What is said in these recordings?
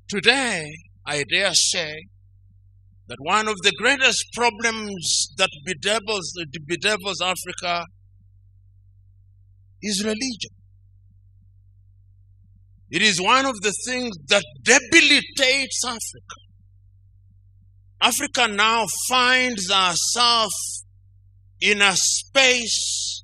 Today, I dare say that one of the greatest problems that bedevils Africa is religion. It is one of the things that debilitates Africa. Africa now finds herself in a space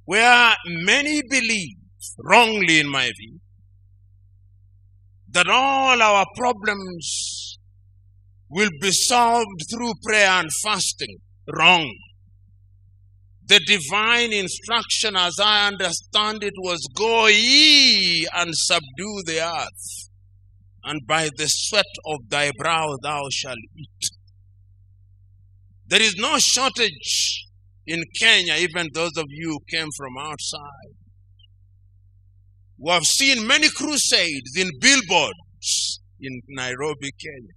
where many believe, wrongly in my view, that all our problems will be solved through prayer and fasting. Wrong. The divine instruction, as I understand it, was go ye and subdue the earth, and by the sweat of thy brow thou shalt eat. There is no shortage in Kenya, even those of you who came from outside, who have seen many crusades in billboards in Nairobi, Kenya.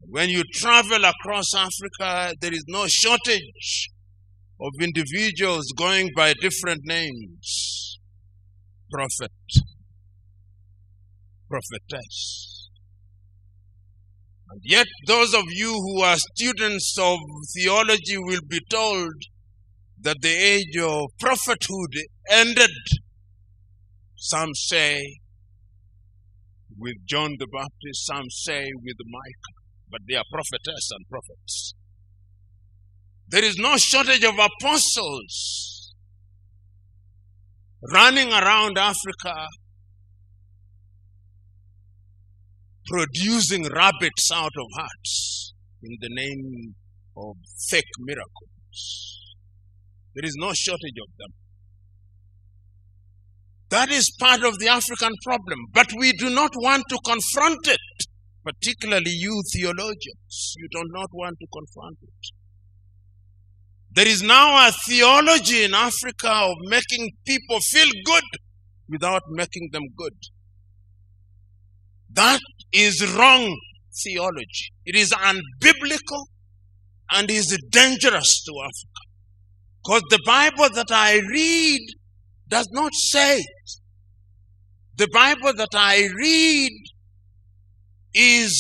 When you travel across Africa, there is no shortage of individuals going by different names. Prophet, prophetess. And yet those of you who are students of theology will be told that the age of prophethood ended, some say with John the Baptist, some say with Micah, but they are prophetess and prophets. There is no shortage of apostles running around Africa producing rabbits out of hats in the name of fake miracles. There is no shortage of them. That is part of the African problem, but we do not want to confront it, particularly you theologians. You do not want to confront it. There is now a theology in Africa of making people feel good without making them good. That is wrong theology. It is unbiblical and is dangerous to Africa. Because the Bible that I read does not say it. The Bible that I read is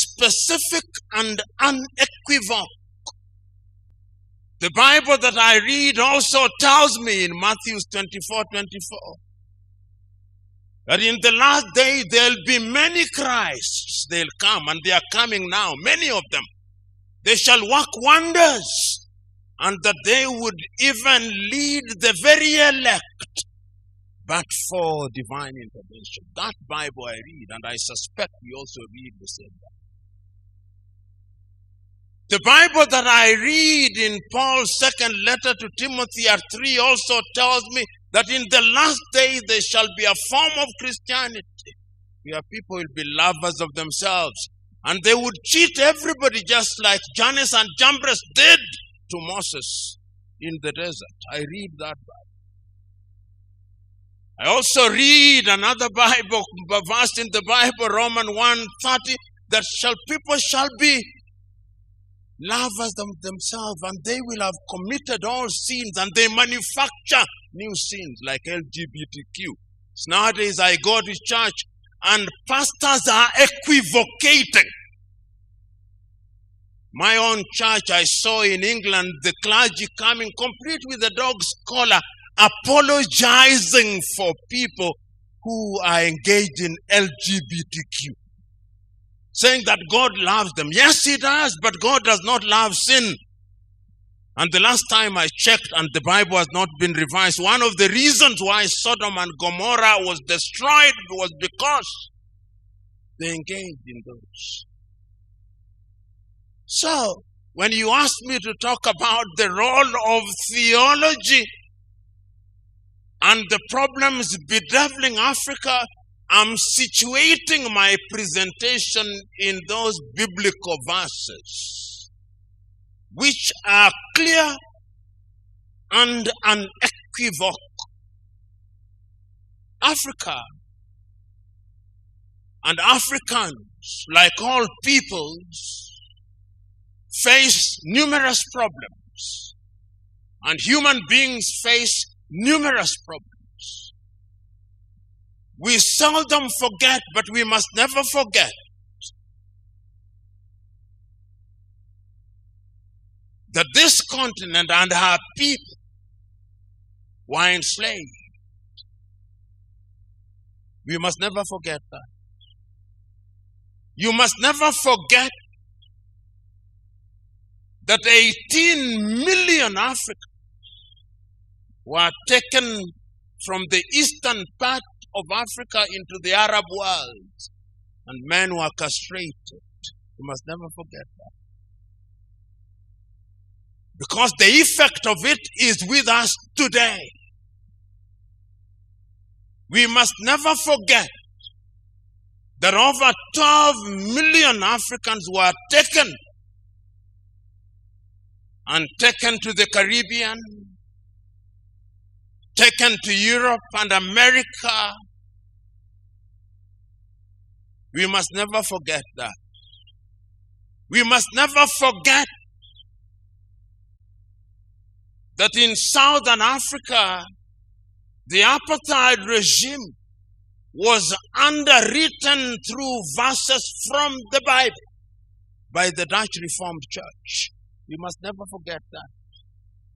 specific and unequivocal. The Bible that I read also tells me in Matthew 24:24 that in the last day there'll be many Christs. They'll come, and they are coming now, many of them. They shall work wonders, and that they would even lead the very elect, but for divine intervention. That Bible I read, and I suspect we also read the same Bible. The Bible that I read in Paul's second letter to Timothy at 3 also tells me that in the last day there shall be a form of Christianity where people will be lovers of themselves, and they would cheat everybody just like Jannes and Jambres did to Moses in the desert. I read that Bible. I also read another Bible verse in the Bible, Romans 1:30, that people shall be lovers of themselves, and they will have committed all sins, and they manufacture new sins like LGBTQ. So nowadays I go to church and pastors are equivocating. My own church, I saw in England the clergy coming complete with a dog's collar, apologizing for people who are engaged in LGBTQ. Saying that God loves them. Yes, He does, but God does not love sin. And the last time I checked, and the Bible has not been revised, one of the reasons why Sodom and Gomorrah was destroyed was because they engaged in those. So, when you ask me to talk about the role of theology and the problems bedeviling Africa, I'm situating my presentation in those biblical verses, which are clear and unequivocal. Africa and Africans, like all peoples, face numerous problems, and human beings face numerous problems. We seldom forget, but we must never forget that this continent and our people were enslaved. We must never forget that. You must never forget that 18 million Africans were taken from the eastern part of Africa into the Arab world, and men were castrated. You must never forget that. Because the effect of it is with us today. We must never forget that over 12 million Africans were taken to the Caribbean, taken to Europe and America. We must never forget that. We must never forget that in Southern Africa, the apartheid regime was underwritten through verses from the Bible by the Dutch Reformed Church. We must never forget that.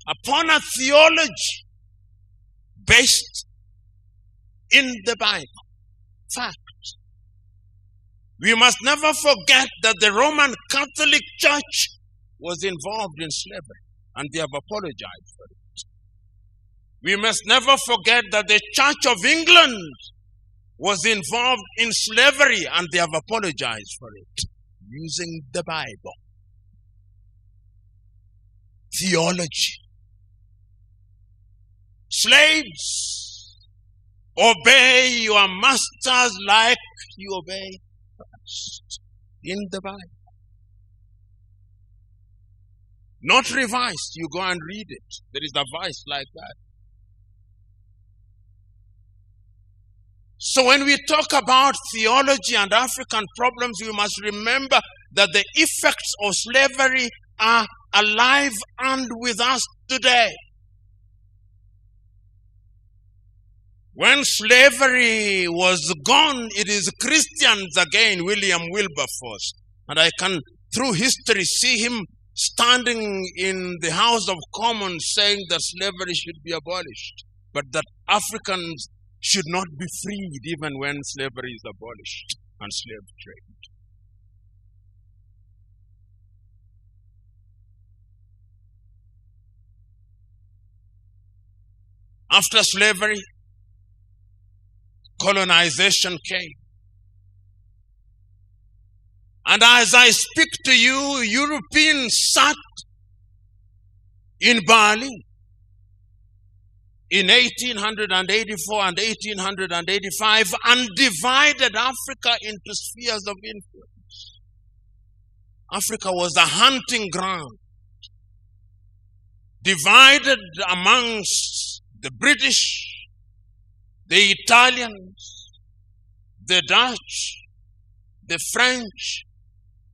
Upon a theology based in the Bible. Fact. We must never forget that the Roman Catholic Church was involved in slavery, and they have apologized for it. We must never forget that the Church of England was involved in slavery, and they have apologized for it, using the Bible. Theology. Slaves, obey your masters like you obey Christ. In the Bible. Not revised. You go and read it. There is a verse like that. So when we talk about theology and African problems, we must remember that the effects of slavery are alive and with us today. When slavery was gone, it is Christians again, William Wilberforce. And I can, through history, see him standing in the House of Commons saying that slavery should be abolished, but that Africans should not be freed even when slavery is abolished and slave trade. After slavery, colonization came. And as I speak to you, Europeans sat in Berlin in 1884 and 1885 and divided Africa into spheres of influence. Africa was a hunting ground, divided amongst the British, the Italians, the Dutch, the French,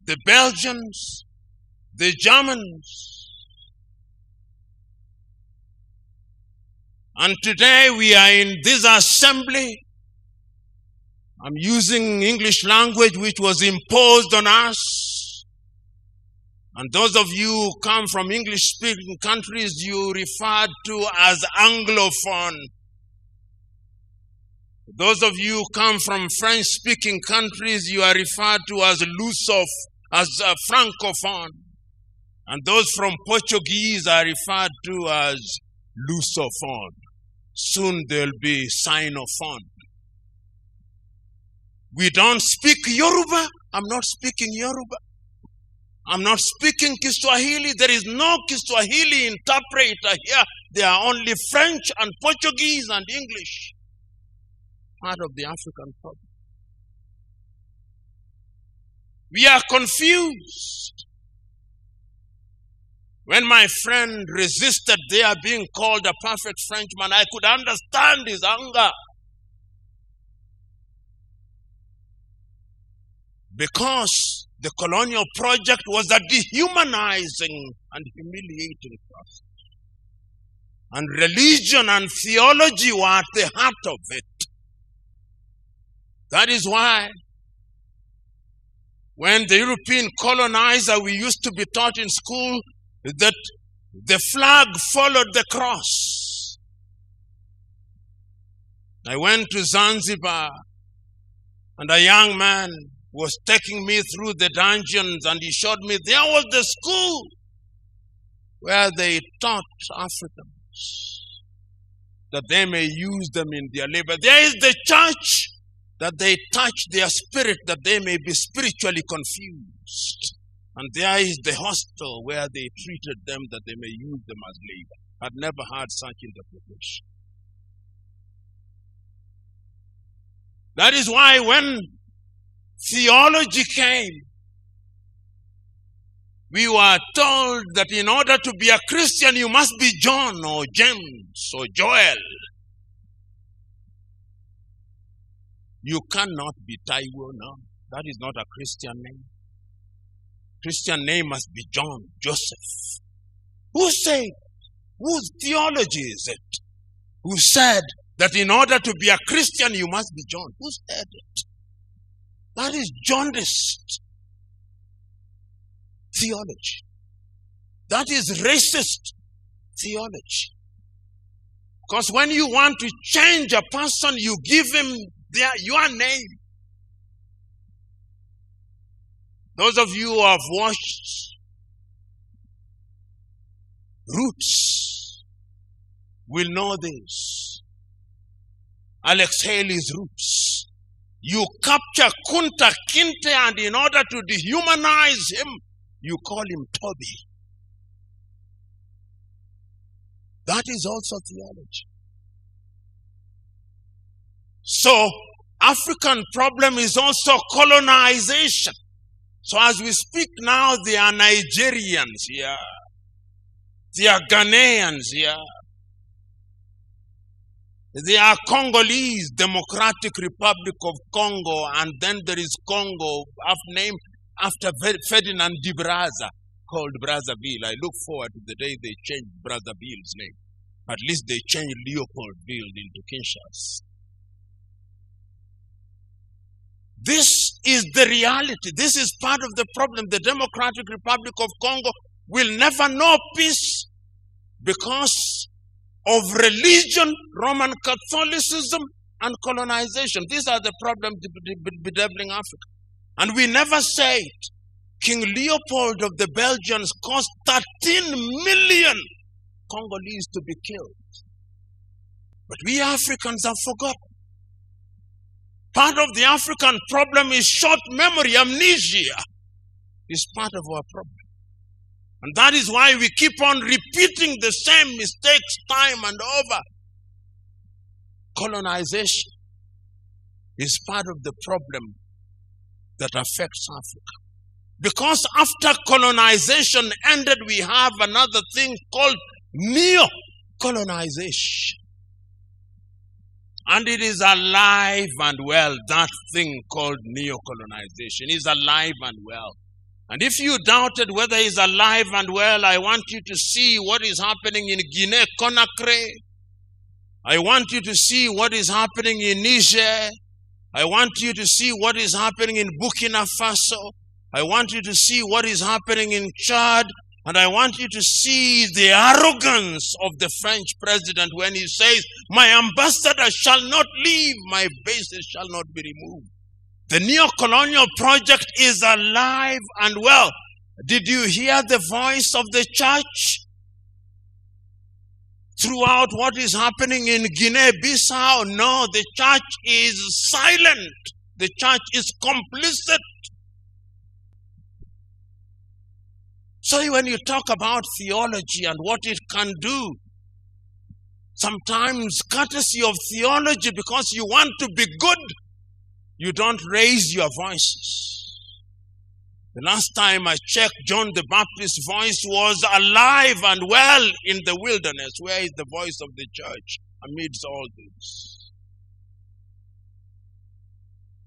the Belgians, the Germans. And today we are in this assembly. I'm using English language which was imposed on us. And those of you who come from English-speaking countries, you refer to as Anglophone. Those of you who come from French-speaking countries, you are referred to as Francophone. And those from Portuguese are referred to as Lusophone. Soon there'll be Sinophone. We don't speak Yoruba. I'm not speaking Yoruba. I'm not speaking Kiswahili. There is no Kiswahili interpreter here. There are only French and Portuguese and English. Part of the African problem. We are confused. When my friend resisted their being called a perfect Frenchman, I could understand his anger. Because the colonial project was a dehumanizing and humiliating process. And religion and theology were at the heart of it. That is why when the European colonizer, we used to be taught in school that the flag followed the cross. I went to Zanzibar and a young man was taking me through the dungeons and he showed me there was the school where they taught Africans that they may use them in their labor. There is the church that they touch their spirit that they may be spiritually confused. And there is the hostel where they treated them that they may use them as labor. I'd never heard such interpretation. That is why when theology came, we were told that in order to be a Christian, you must be John or James or Joel. You cannot be Taiwo now. That is not a Christian name. Christian name must be John, Joseph. Who said? Whose theology is it? Who said that in order to be a Christian, you must be John? Who said it? That is jaundiced theology. That is racist theology. Because when you want to change a person, you give him your name. Those of you who have watched Roots will know this. Alex Haley's Roots. You capture Kunta Kinte and in order to dehumanize him, you call him Toby. That is also theology. So, African problem is also colonization. So as we speak now, there are Nigerians here. There are Ghanaians here. There are Congolese, Democratic Republic of Congo, and then there is Congo, named after Ferdinand de Brazza, called Brazzaville. I look forward to the day they change Brazzaville's name. At least they changed Leopoldville into Kinshasa. This is the reality. This is part of the problem. The Democratic Republic of Congo will never know peace because of religion, Roman Catholicism, and colonization. These are the problems bedeviling Africa. And we never say it. King Leopold of the Belgians caused 13 million Congolese to be killed. But we Africans have forgotten. Part of the African problem is short memory, amnesia is part of our problem. And that is why we keep on repeating the same mistakes time and over. Colonization is part of the problem that affects Africa. Because after colonization ended, we have another thing called neo-colonization. And it is alive and well. That thing called neo-colonization is alive and well. And if you doubted whether it's alive and well, I want you to see what is happening in Guinea-Conakry. I want you to see what is happening in Niger. I want you to see what is happening in Burkina Faso. I want you to see what is happening in Chad. And I want you to see the arrogance of the French president when he says, my ambassador shall not leave, my bases shall not be removed. The neo-colonial project is alive and well. Did you hear the voice of the church throughout what is happening in Guinea-Bissau? No, the church is silent. The church is complicit. So when you talk about theology and what it can do, sometimes courtesy of theology, because you want to be good, you don't raise your voices. The last time I checked, John the Baptist's voice was alive and well in the wilderness. Where is the voice of the church amidst all this?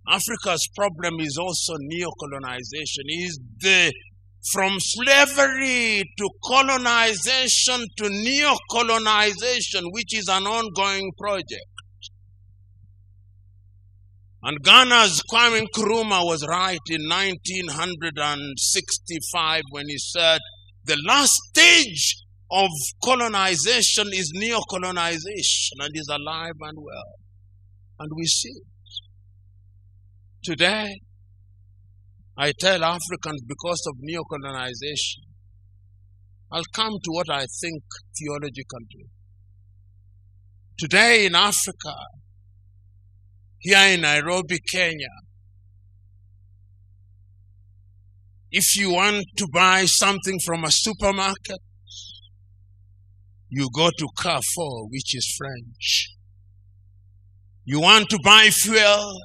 Africa's problem is also neo-colonization. From slavery to colonization to neo-colonization, which is an ongoing project. And Ghana's Kwame Nkrumah was right in 1965 when he said, the last stage of colonization is neo-colonization, and is alive and well. And we see it. Today, I tell Africans, because of neo-colonization, I'll come to what I think theology can do. Today in Africa, here in Nairobi, Kenya, if you want to buy something from a supermarket, you go to Carrefour, which is French. You want to buy fuel,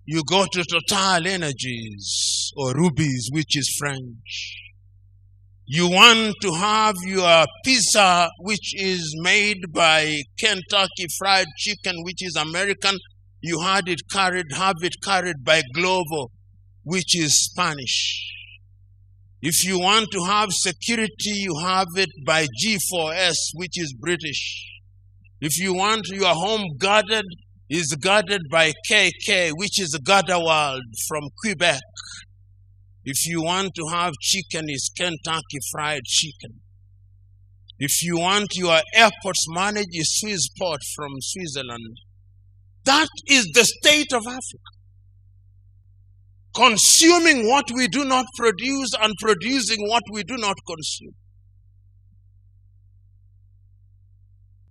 you go to Total Energies or Rubies, which is French. You want to have your pizza, which is made by Kentucky Fried Chicken, which is American. You have it carried by Glovo, which is Spanish. If you want to have security, you have it by G4S, which is British. If you want your home guarded, is guarded by KK, which is Gardewald from Quebec. If you want to have chicken, it's Kentucky Fried Chicken. If you want your airports managed, it's Swissport from Switzerland. That is the state of Africa. Consuming what we do not produce and producing what we do not consume.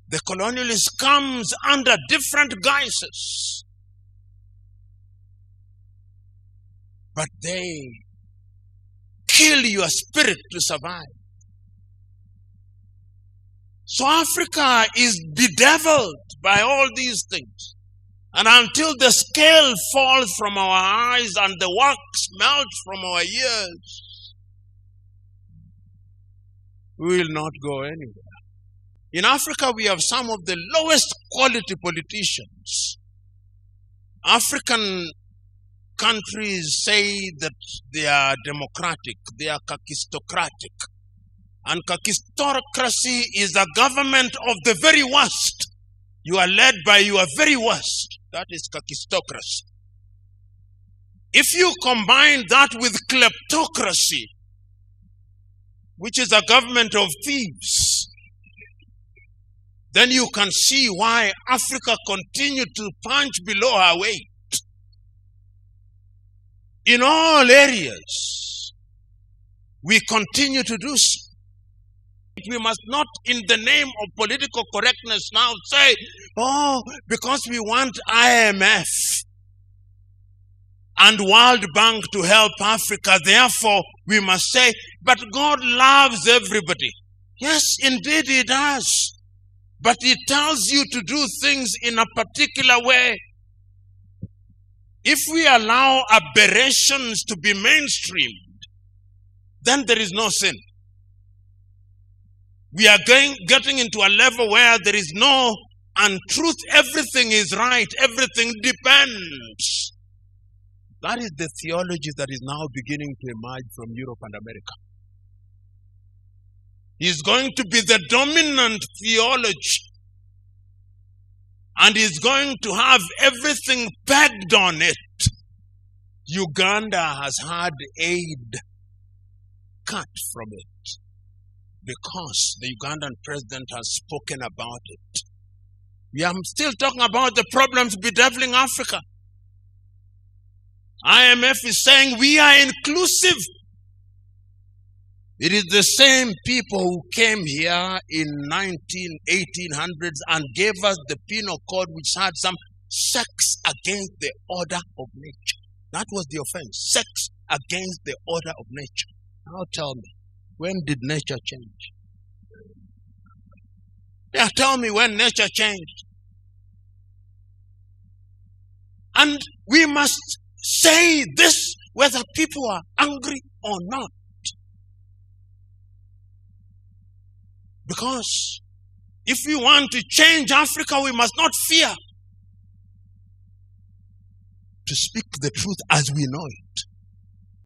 The colonialist comes under different guises, but they kill your spirit to survive. So Africa is bedeviled by all these things. And until the scale falls from our eyes and the wax melts from our ears, we will not go anywhere. In Africa, we have some of the lowest quality politicians. African countries say that they are democratic, they are kakistocratic. And kakistocracy is a government of the very worst. You are led by your very worst. That is kakistocracy. If you combine that with kleptocracy, which is a government of thieves, then you can see why Africa continued to punch below her weight. In all areas, we continue to do so. We must not, in the name of political correctness, now say, oh, because we want IMF and World Bank to help Africa, therefore we must say, but God loves everybody. Yes, indeed He does. But He tells you to do things in a particular way. If we allow aberrations to be mainstreamed, then there is no sin. We are getting into a level where there is no untruth. Everything is right. Everything depends. That is the theology that is now beginning to emerge from Europe and America. Is going to be the dominant theology. And is going to have everything pegged on it. Uganda has had aid cut from it because the Ugandan president has spoken about it. We are still talking about the problems bedeviling Africa. IMF is saying we are inclusive. It is the same people who came here in 1800s and gave us the penal code, which had some sex against the order of nature. That was the offense. Sex against the order of nature. Now tell me, when did nature change? Yeah, tell me when nature changed. And we must say this whether people are angry or not. Because if we want to change Africa, we must not fear to speak the truth as we know it.